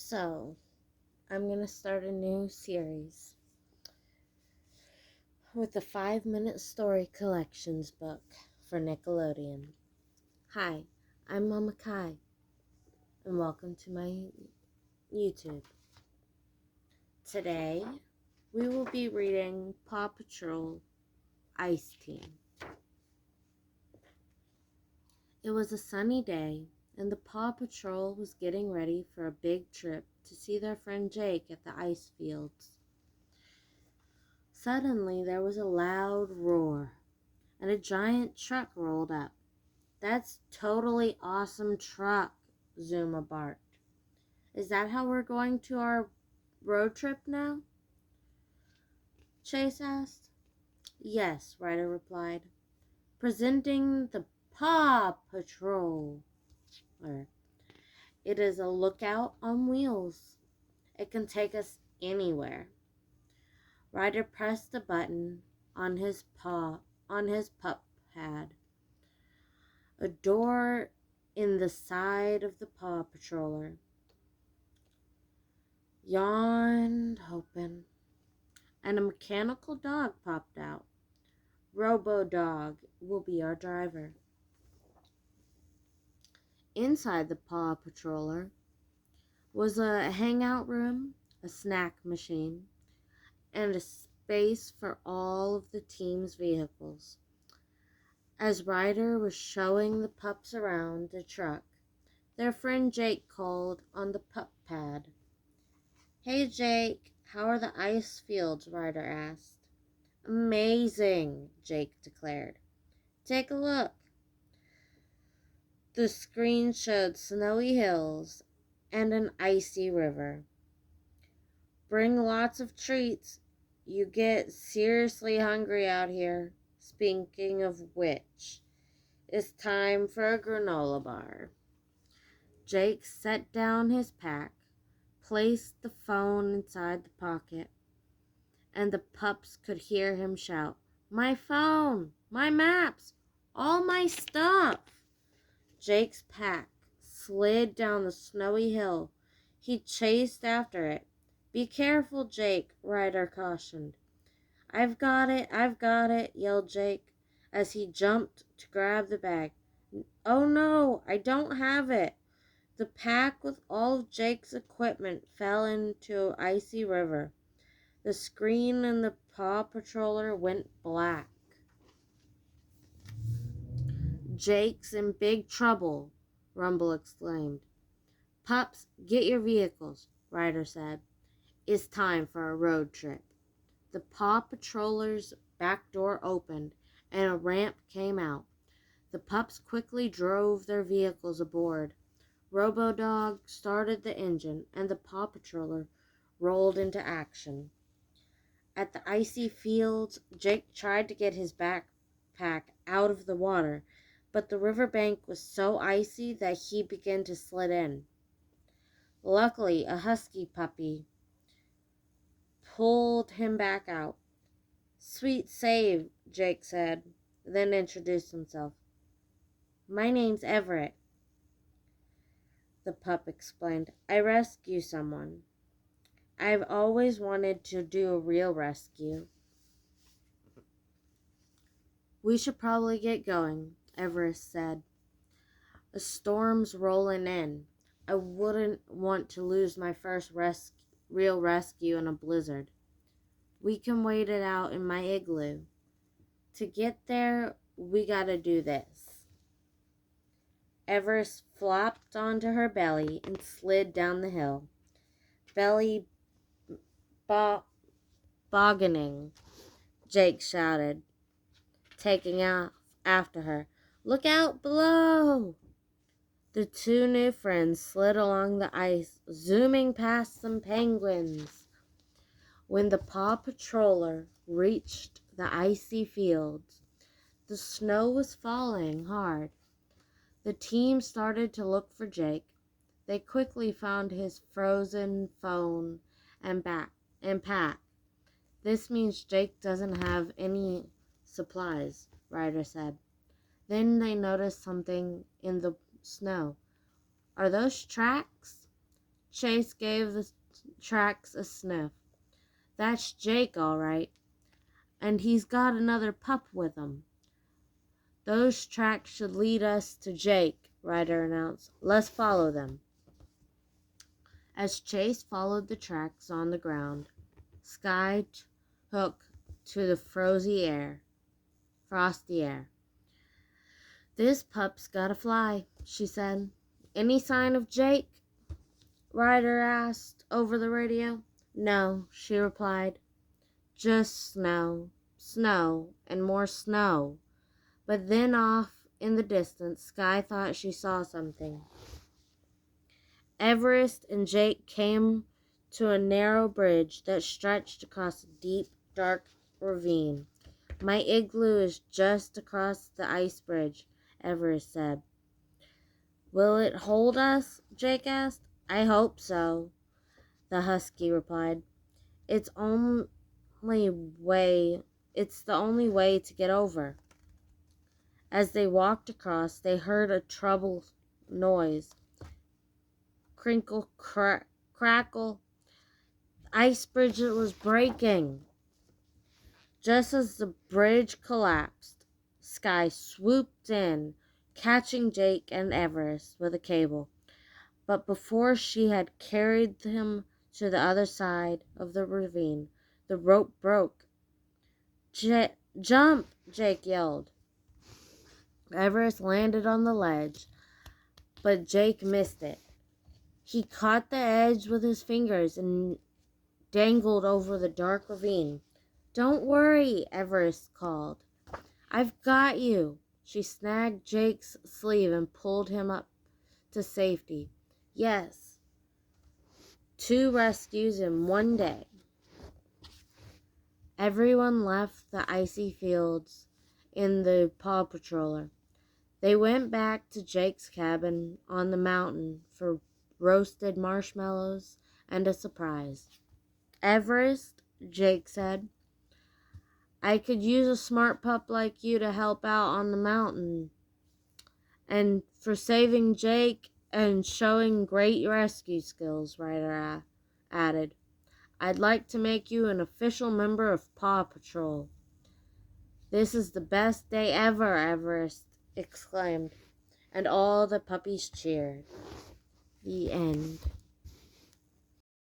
So, I'm going to start a new series with the 5-minute story collections book for Nickelodeon. Hi, I'm Mama Kai, and welcome to my YouTube. Today, we will be reading Paw Patrol Ice Team. It was a sunny day, and the Paw Patrol was getting ready for a big trip to see their friend Jake at the ice fields. Suddenly, there was a loud roar, and a giant truck rolled up. "That's totally awesome truck," Zuma barked. "Is that how we're going to our road trip now?" Chase asked. "Yes," Ryder replied. "Presenting the Paw Patrol. It is a lookout on wheels. It can take us anywhere." Ryder pressed a button on his pup pad. A door in the side of the Paw Patroller yawned open, and a mechanical dog popped out. "Robo Dog will be our driver." Inside the Paw Patroller was a hangout room, a snack machine, and a space for all of the team's vehicles. As Ryder was showing the pups around the truck, their friend Jake called on the pup pad. "Hey Jake, how are the ice fields?" Ryder asked. "Amazing," Jake declared. "Take a look." The screen showed snowy hills and an icy river. "Bring lots of treats. You get seriously hungry out here. Speaking of which, it's time for a granola bar." Jake set down his pack, placed the phone inside the pocket, and the pups could hear him shout, "My phone! My maps! All my stuff!" Jake's pack slid down the snowy hill. He chased after it. "Be careful, Jake," Ryder cautioned. I've got it," yelled Jake as he jumped to grab the bag. "Oh no, I don't have it." The pack with all of Jake's equipment fell into an icy river. The screen in the Paw Patroller went black. "Jake's in big trouble," Rumble exclaimed. "Pups, get your vehicles," Ryder said. "It's time for a road trip." The Paw Patroller's back door opened, and a ramp came out. The pups quickly drove their vehicles aboard. Robo-Dog started the engine, and the Paw Patroller rolled into action. At the icy fields, Jake tried to get his backpack out of the water, but the riverbank was so icy that he began to slide in. Luckily, a husky puppy pulled him back out. "Sweet save," Jake said, then introduced himself. "My name's Everett," the pup explained. "I rescue someone. I've always wanted to do a real rescue." "We should probably get going," Everett said. "A storm's rolling in. I wouldn't want to lose my first real rescue in a blizzard. We can wait it out in my igloo. To get there, we gotta do this." Everest flopped onto her belly and slid down the hill. "Belly bogganing," Jake shouted, taking off after her. "Look out below!" The two new friends slid along the ice, zooming past some penguins. When the Paw Patroller reached the icy fields, the snow was falling hard. The team started to look for Jake. They quickly found his frozen phone and pack. "This means Jake doesn't have any supplies," Ryder said. Then they noticed something in the snow. "Are those tracks?" Chase gave the tracks a sniff. That's Jake, all right. And he's got another pup with him. Those tracks should lead us to Jake, Ryder announced. Let's follow them. As Chase followed the tracks on the ground, Sky took to the frosty air. This pup's gotta fly, she said. Any sign of Jake? Ryder asked over the radio. No, she replied. Just snow, snow, and more snow. But then off in the distance, Sky thought she saw something. Everest and Jake came to a narrow bridge that stretched across a deep, dark ravine. My igloo is just across the ice bridge, Everest said. Will it hold us? Jake asked. I hope so, the husky replied. It's the only way to get over. As they walked across, they heard a troubled noise. Crinkle, crackle. The ice bridge was breaking. Just as the bridge collapsed, Sky swooped in, catching Jake and Everest with a cable. But before she had carried him to the other side of the ravine, the rope broke. Jump! Jake yelled. Everest landed on the ledge, but Jake missed it. He caught the edge with his fingers and dangled over the dark ravine. Don't worry, Everest called. I've got you. She snagged Jake's sleeve and pulled him up to safety. Yes, 2 rescues in one day. Everyone left the icy fields in the Paw Patroller. They went back to Jake's cabin on the mountain for roasted marshmallows and a surprise. Everest, Jake said, I could use a smart pup like you to help out on the mountain. And for saving Jake and showing great rescue skills, Ryder added. I'd like to make you an official member of Paw Patrol. This is the best day ever, Everest exclaimed, and all the puppies cheered. The end.